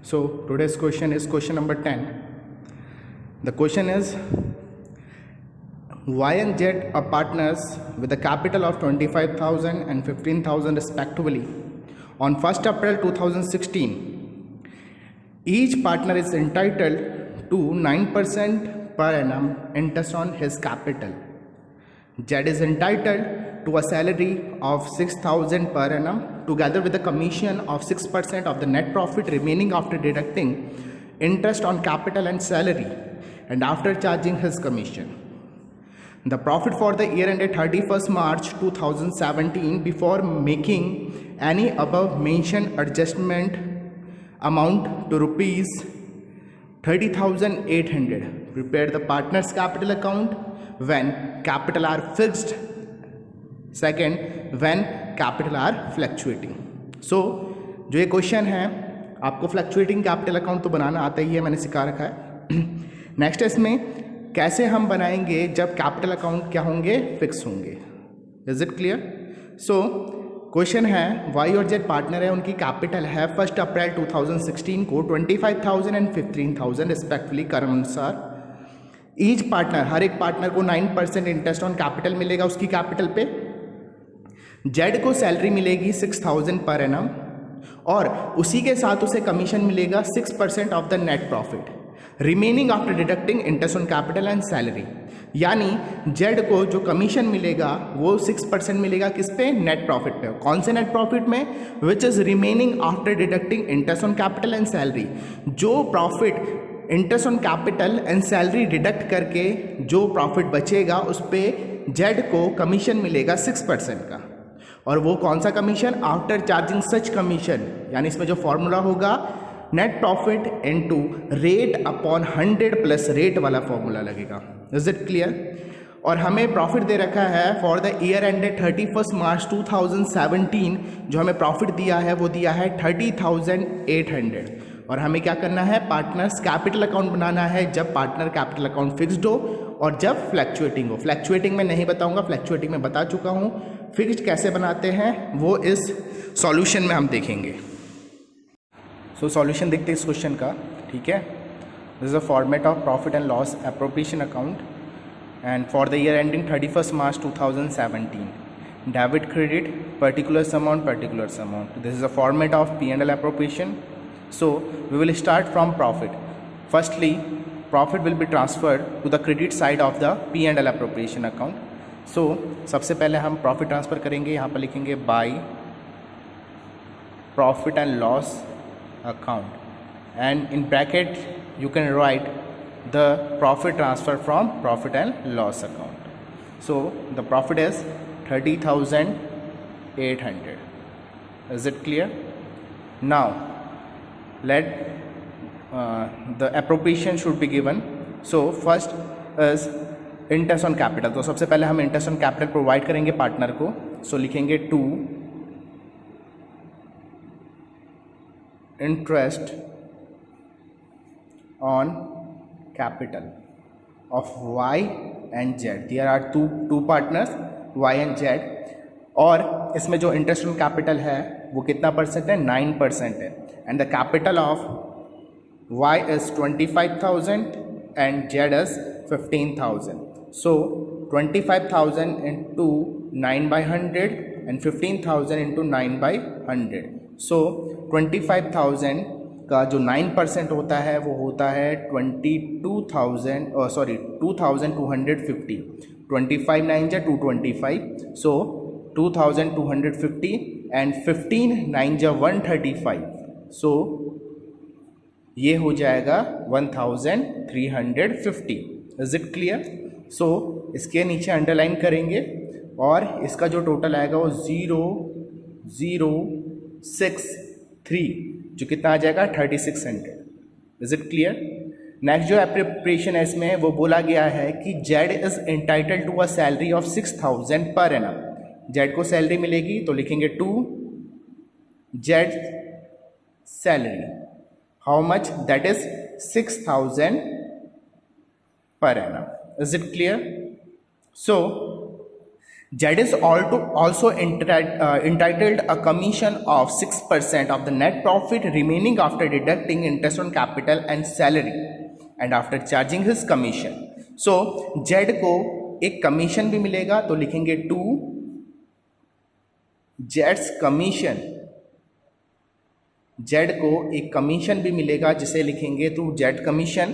So today's question is question number 10. The question is, Y and Z are partners with a capital of 25,000 and 15,000 respectively. On 1st April 2016, each partner is entitled to 9% per annum interest on his capital. Z is entitled to a salary of 6,000 per annum together with a commission of 6% of the net profit remaining after deducting interest on capital and salary and after charging his commission. The profit for the year ended 31st March 2017 before making any above mentioned adjustment amount to rupees 30,800. Prepare the partner's capital account when capital are fixed. Second, when capital are fluctuating. So जो ये question है, आपको fluctuating capital account तो बनाना आता ही है, मैंने सिखा रखा है. नेक्स्ट इसमें कैसे हम बनाएंगे जब कैपिटल अकाउंट क्या होंगे, फिक्स होंगे. Is it clear? So question है, वाई और जेड पार्टनर है, उनकी कैपिटल है 1 अप्रैल 2016 को 25,000 एंड 15,000 रिस्पेक्टफुली क्रम अनुसार. ईच पार्टनर, हर एक पार्टनर को 9% इंटरेस्ट ऑन कैपिटल मिलेगा उसकी कैपिटल पे. जेड को सैलरी मिलेगी 6,000 पर एनम और उसी के साथ उसे कमीशन मिलेगा 6% of the net profit remaining after deducting interest on capital and salary. यानी जेड को जो कमीशन मिलेगा वो 6% मिलेगा किस पे, नेट प्रॉफिट पे. कौन से नेट प्रॉफिट में, which is remaining after deducting interest on capital and salary. जो profit interest on capital and salary deduct करके जो प्रॉफिट बचेगा उस पर जेड को कमीशन मिलेगा 6% का. और वो कौन सा कमीशन, आफ्टर चार्जिंग सच कमीशन. यानी इसमें जो फॉर्मूला होगा net profit into rate upon 100 plus rate वाला फॉर्मूला लगेगा. Is it clear? और हमें प्रॉफिट दे रखा है for the year ended 31 March 2017. जो हमें प्रॉफिट दिया है वो दिया है 30,800. और हमें क्या करना है, पार्टनर्स कैपिटल अकाउंट बनाना है जब पार्टनर कैपिटल अकाउंट फिक्स्ड हो और जब फ्लैक्चुएटिंग हो. फ्लैक्चुएटिंग में नहीं बताऊंगा, फ्लैक्चुएटिंग में बता चुका हूं. फिक्स्ड कैसे बनाते हैं वो इस सॉल्यूशन में हम देखेंगे. सो सॉल्यूशन देखते हैं इस क्वेश्चन का. ठीक है, this is a format of profit and loss appropriation account and for the year ending 31 March 2017. Debit credit particular sum on particular sum on. This is a format of P&L appropriation. So we will start from profit. Firstly, profit will be transferred to the credit side of the P&L appropriation account. So सबसे पहले हम profit transfer करेंगे. यहाँ पर लिखेंगे by profit and loss account and in bracket you can write the profit transfer from profit and loss account. So the profit is 30,800. Is it clear? Now let the appropriation should be given. So first is interest on capital. तो सबसे पहले हम interest on capital provide करेंगे partner को. सो लिखेंगे to interest on capital of Y and Z. There are two partners Y and Z. और इसमें जो इंटरेस्ट ऑन कैपिटल है वो कितना परसेंट है, 9% है. And the capital of Y is 25,000 and Z is 15,000. So 25,000 into 9 by 100 and 15,000 into 9 by 100. So 25,000 का जो 9% होता है वो होता है 2,250. 25 9 जा 225. So 2,250 and 15 9 जा 135. सो ये हो जाएगा 1,350. Is it clear? सो इसके नीचे अंडरलाइन करेंगे और इसका जो टोटल आएगा वो 0,063 जो कितना आ जाएगा 3,600. Is it clear? नेक्स्ट जो एप्रोप्रिएशन है इसमें वो बोला गया है कि Z is entitled to a salary of 6,000 per annum. Z को सैलरी मिलेगी तो लिखेंगे to Z salary. How much? That is 6,000 per annum. Is it clear? So Z is also entitled a commission of 6% of the net profit remaining after deducting interest on capital and salary and after charging his commission. So Z को एक commission भी मिलेगा, तो लिखेंगे to Z's commission. Z को एक commission भी मिलेगा जिसे लिखेंगे to Z commission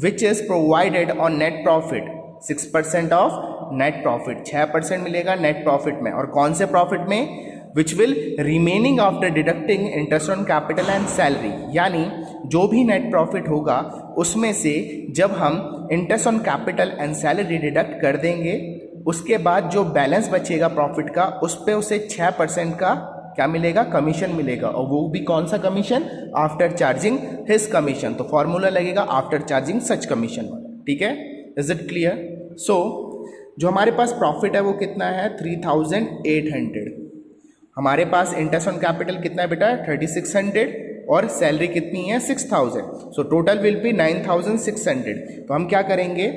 which is provided on net profit 6% of net profit. 6% मिलेगा नेट प्रॉफिट में. और कौन से प्रॉफिट में? Which will remaining after deducting interest on capital and salary. यानी जो भी नेट प्रॉफिट होगा उसमें से जब हम interest on capital and salary deduct कर देंगे, उसके बाद जो बैलेंस बचेगा प्रॉफिट का, उस पर उसे 6% का क्या मिलेगा? कमीशन मिलेगा. और वो भी कौन सा commission? After charging his commission. तो फॉर्मूला लगेगा आफ्टर चार्जिंग सच कमीशन वाला. ठीक है, इज इट क्लियर? सो जो हमारे पास प्रॉफिट है वो कितना है? 3800. हमारे पास इंटरेस्ट ऑन कैपिटल कितना है बेटा? 3600 और सैलरी कितनी है? 6000. So total will be 9600. तो हम क्या करेंगे?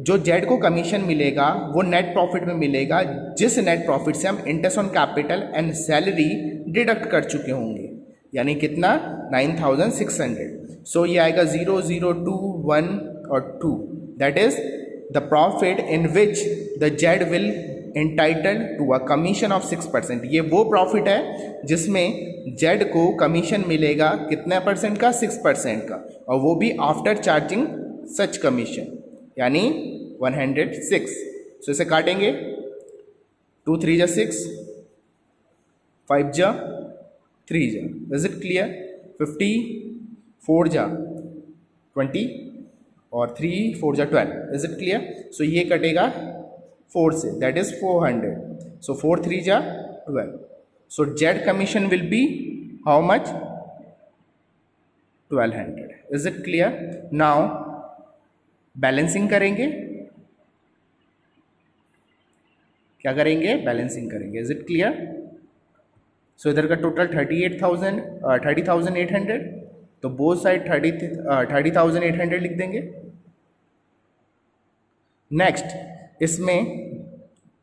जो जेड को कमीशन मिलेगा वो नेट प्रॉफिट में मिलेगा, जिस नेट प्रॉफिट से हम interest on capital and salary deduct कर चुके होंगे. यानी कितना? 9600. सो ये आएगा 0, 0, 2, 1 और 2. That is the profit in which the Z will entitled to a commission of 6%. ये वो प्रॉफिट है जिसमें जेड को कमीशन मिलेगा कितने परसेंट का? 6% का. और वो भी आफ्टर चार्जिंग सच कमीशन, यानी 106. सो इसे काटेंगे. 2 3 जा 6, 5 जा 3 जा. Is it clear? 50, 4 जा 20 और 3 4 जा 12. Is it clear? सो ये कटेगा 4 से, दैट इज 400. सो 4 3 जा 12. So Z commission will be how much? 1200. Is it clear? Now balancing करेंगे. क्या करेंगे? बैलेंसिंग करेंगे. Is it clear? सो इधर का टोटल 30,800. तो बोथ साइड 30,800 लिख देंगे. नेक्स्ट इसमें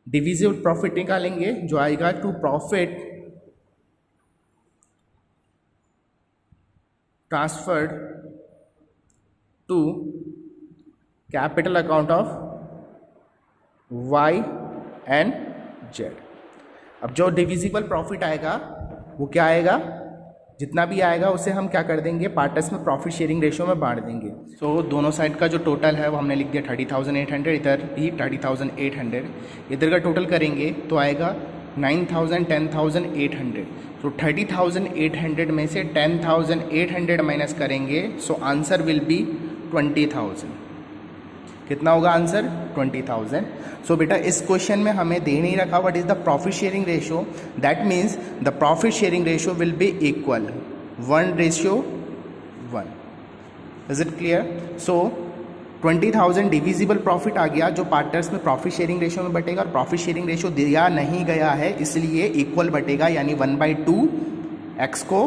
डिविजिबल प्रॉफिट निकालेंगे जो आएगा to profit transferred to capital account of Y and Z. अब जो डिविजिबल प्रॉफिट आएगा वो क्या आएगा? जितना भी आएगा उसे हम क्या कर देंगे? पार्टनर्स में प्रॉफिट शेयरिंग रेशियो में बांट देंगे. सो दोनों साइड का जो टोटल है वो हमने लिख दिया 30,800. इधर भी 30,800. इधर का टोटल करेंगे तो आएगा 9,000, 10,800. तो 30,800 में से 10,800 माइनस करेंगे. So answer will be 20,000. कितना होगा आंसर? 20,000. सो बेटा इस क्वेश्चन में हमें दे नहीं रखा what is the profit sharing ratio. That means the profit sharing ratio will be equal 1:1. Is it clear? So 20,000 divisible profit आ गया जो पार्टनर्स में प्रॉफिट शेयरिंग रेशियो में बटेगा. और प्रॉफिट शेयरिंग रेशियो दिया नहीं गया है इसलिए इक्वल बटेगा, यानी 1/2 एक्स को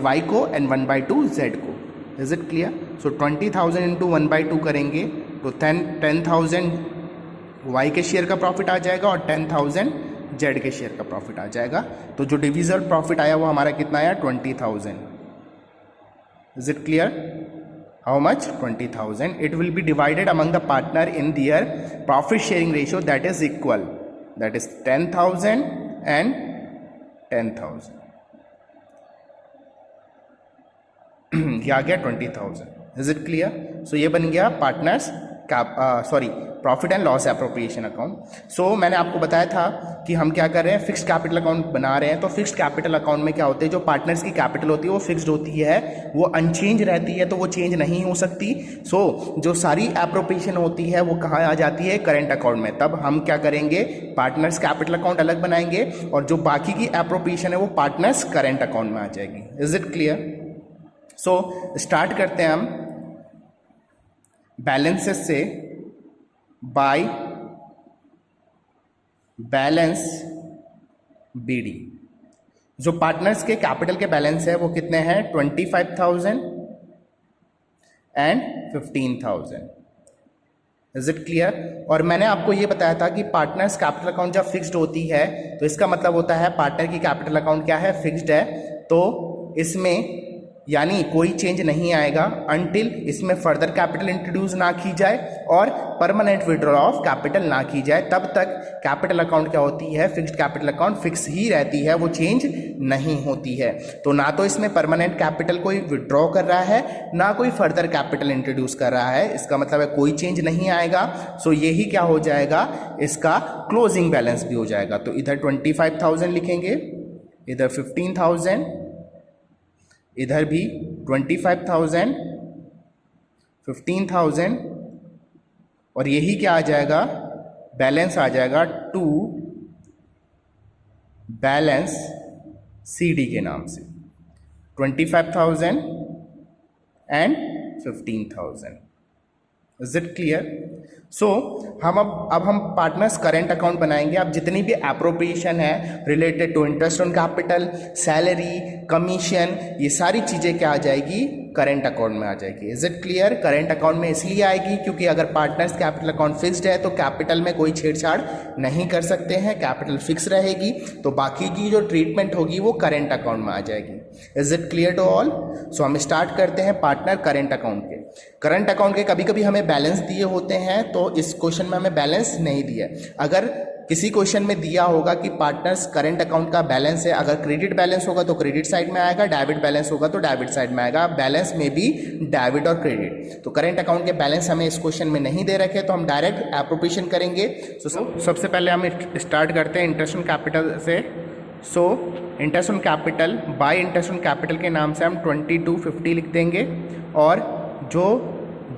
वाई को एंड 1/2 जेड को. Is it clear? So 20,000 into 1/2 करेंगे तो 10,000 वाई के शेयर का प्रॉफिट आ जाएगा और 10,000 जेड के शेयर का प्रॉफिट आ जाएगा. तो जो डिविजिबल प्रॉफिट आया वो हमारा कितना आया? 20,000. Is it clear? How much? 20,000. It will be divided among the partner in their profit sharing ratio that is equal, that is 10,000 and 10,000. ये आ गया 20,000. Is it clear? सो ये बन गया partners profit and loss appropriation account. So मैंने आपको बताया था कि हम क्या कर रहे हैं? फिक्स्ड कैपिटल अकाउंट बना रहे हैं. तो फिक्स्ड कैपिटल अकाउंट में क्या होते हैं? जो पार्टनर्स की कैपिटल होती है वो फिक्स्ड होती है, वो अनचेंज रहती है, तो वो चेंज नहीं हो सकती. सो जो सारी एप्रोप्रिएशन होती है वो कहाँ आ जाती है? करेंट अकाउंट में. तब हम क्या करेंगे? पार्टनर्स कैपिटल अकाउंट अलग बनाएंगे और जो बाकी की एप्रोप्रिएशन है वो पार्टनर्स करेंट अकाउंट में आ जाएगी. Is it clear? So start करते हैं हम बैलेंसेस से. By balance BD. जो पार्टनर्स के कैपिटल के बैलेंस है वो कितने हैं? 25,000 एंड 15,000. Is it clear. और मैंने आपको ये बताया था कि पार्टनर्स कैपिटल अकाउंट जब फिक्स्ड होती है तो इसका मतलब होता है पार्टनर की कैपिटल अकाउंट क्या है, फिक्स्ड है, तो इसमें यानी कोई चेंज नहीं आएगा अनटिल इसमें फर्दर कैपिटल इंट्रोड्यूस ना की जाए और परमानेंट विड्रॉल ऑफ कैपिटल ना की जाए, तब तक कैपिटल अकाउंट क्या होती है, फिक्स्ड कैपिटल अकाउंट फिक्स ही रहती है, वो चेंज नहीं होती है। तो ना तो इसमें परमानेंट कैपिटल कोई विड्रॉ कर रहा है ना कोई फर्दर कैपिटल इंट्रोड्यूस कर रहा है, इसका मतलब है कोई चेंज नहीं आएगा। सो यही क्या हो जाएगा, इसका क्लोजिंग बैलेंस भी हो जाएगा। तो इधर 25,000 लिखेंगे, इधर 15,000, इधर भी 25,000, 15,000 और यही क्या आ जाएगा, बैलेंस आ जाएगा टू बैलेंस सीडी के नाम से 25,000 and 15,000। Is it clear. So अब हम पार्टनर्स करेंट अकाउंट बनाएंगे। अब जितनी भी एप्रोप्रिएशन है related to interest on capital, salary, commission, ये सारी चीज़ें क्या आ जाएगी, करेंट अकाउंट में आ जाएगी। Is it clear. Current account में इसलिए आएगी क्योंकि अगर पार्टनर्स कैपिटल अकाउंट फिक्स्ड है तो कैपिटल में कोई छेड़छाड़ नहीं कर सकते हैं, कैपिटल फिक्स रहेगी, तो बाकी की जो ट्रीटमेंट होगी वो करेंट अकाउंट में आ जाएगी। Is it clear to all. So हम स्टार्ट करते हैं पार्टनर करेंट अकाउंट के। करंट अकाउंट के कभी कभी हमें बैलेंस दिए होते हैं, तो इस क्वेश्चन में हमें बैलेंस नहीं दिया। अगर किसी क्वेश्चन में दिया होगा कि पार्टनर्स करंट अकाउंट का बैलेंस है, अगर क्रेडिट बैलेंस होगा तो क्रेडिट साइड में आएगा, डेबिट बैलेंस होगा तो डेबिट साइड में आएगा, बैलेंस में भी डेबिट और क्रेडिट। तो करंट अकाउंट के बैलेंस हमें इस क्वेश्चन में नहीं दे रखे, तो हम डायरेक्ट एप्रोप्रिएशन करेंगे। सबसे पहले हम स्टार्ट करते हैं इंटरेस्ट ऑन कैपिटल से। So interest on capital, bye interest on capital के नाम से हम 2250 लिख देंगे, और जो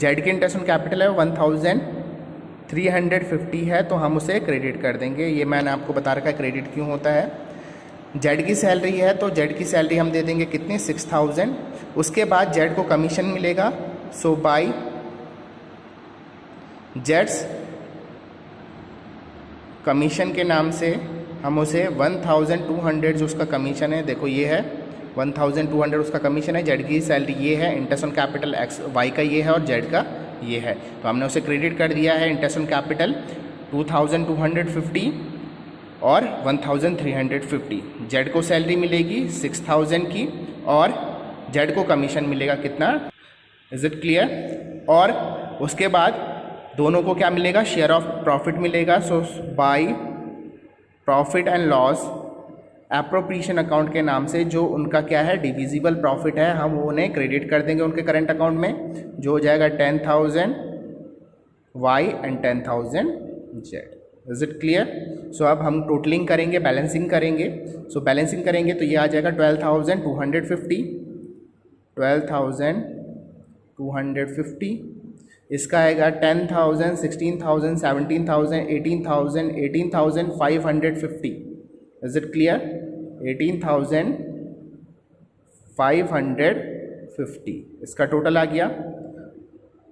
जेड की इंटरेस्ट ऑन कैपिटल है 1350 है, तो हम उसे क्रेडिट कर देंगे। ये मैंने आपको बता रखा है क्रेडिट क्यों होता है। जेड की सैलरी है तो जेड की सैलरी हम दे देंगे कितनी, 6000। उसके बाद जेड को कमीशन मिलेगा, सो बाय जेड्स कमीशन के नाम से हम उसे 1200 जो उसका कमीशन है, देखो ये है 1200 उसका कमीशन है, जेड की सैलरी ये है, interest on capital X Y का ये है और जेड का ये है, तो हमने उसे क्रेडिट कर दिया है। इंटरेस्ट ऑन कैपिटल 2250 और 1350। जेड को सैलरी मिलेगी 6000 की और जेड को कमीशन मिलेगा कितना, इज इट क्लियर। और उसके बाद दोनों को क्या मिलेगा, शेयर ऑफ प्रॉफिट मिलेगा। So by profit and loss appropriation account के नाम से जो उनका क्या है, डिविजिबल प्रॉफिट है, हम उन्हें क्रेडिट कर देंगे उनके करंट अकाउंट में, जो हो जाएगा 10,000 Y and 10,000 Z. Is it clear. So अब हम टोटलिंग करेंगे, बैलेंसिंग करेंगे। सो बैलेंसिंग करेंगे तो ये आ जाएगा 12,250, 12,250। इसका आएगा 10,000, 16,000, 17,000, 18,000, 18,550। Is it clear. 18,550 इसका टोटल आ गया।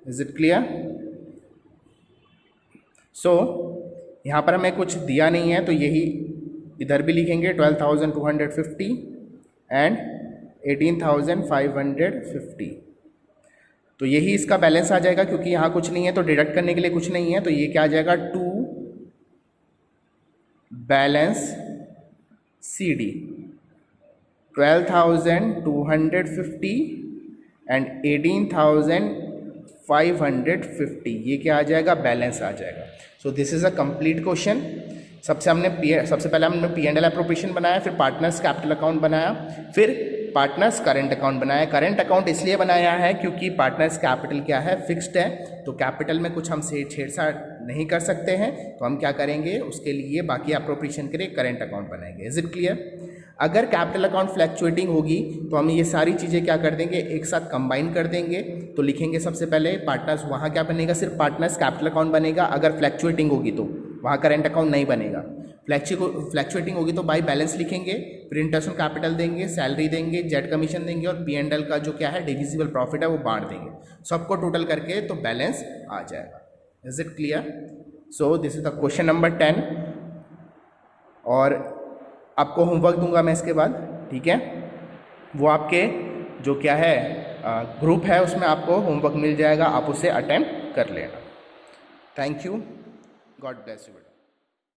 Is it clear. सो यहाँ पर हमें कुछ दिया नहीं है तो यही इधर भी लिखेंगे 12,250 एंड 18,550, तो यही इसका बैलेंस आ जाएगा। क्योंकि यहाँ कुछ नहीं है तो डिडक्ट करने के लिए कुछ नहीं है, तो ये क्या आ जाएगा, टू बैलेंस CD 12,250 एंड 18,550, ये क्या आ जाएगा, बैलेंस आ जाएगा। So this is a complete question. सबसे पहले हमने P&L एप्रोप्रिएशन बनाया, फिर पार्टनर्स कैपिटल अकाउंट बनाया, फिर पार्टनर्स करंट अकाउंट बनाया। करंट अकाउंट इसलिए बनाया है क्योंकि पार्टनर्स कैपिटल क्या है, फिक्स्ड है, तो कैपिटल में कुछ हम छेड़छाड़ नहीं कर सकते हैं, तो हम क्या करेंगे, उसके लिए बाकी एप्रोप्रिएशन के लिए करंट अकाउंट बनाएंगे। Is it clear. अगर कैपिटल अकाउंट फ्लैक्चुएटिंग होगी तो हम ये सारी चीज़ें क्या कर देंगे, एक साथ कंबाइन कर देंगे। तो लिखेंगे सबसे पहले पार्टनर्स, वहाँ क्या बनेगा, सिर्फ पार्टनर्स कैपिटल अकाउंट बनेगा। अगर फ्लैक्चुएटिंग होगी तो वहाँ करंट अकाउंट नहीं बनेगा। फ्लैक्चुएटिंग होगी तो बाय बैलेंस लिखेंगे, फिर इंटरेस्ट ऑन कैपिटल देंगे, सैलरी देंगे, जेड कमीशन देंगे और P&L का जो क्या है डिविजिबल प्रॉफिट है वो बांट देंगे। सबको टोटल करके तो बैलेंस आ जाएगा। Is it clear. So this is the question number 10 और आपको होमवर्क दूंगा मैं इसके बाद, ठीक है। वो आपके जो क्या है ग्रुप है उसमें आपको होमवर्क मिल जाएगा, आप उसे अटेम्प्ट कर लेना। Thank you, God bless you.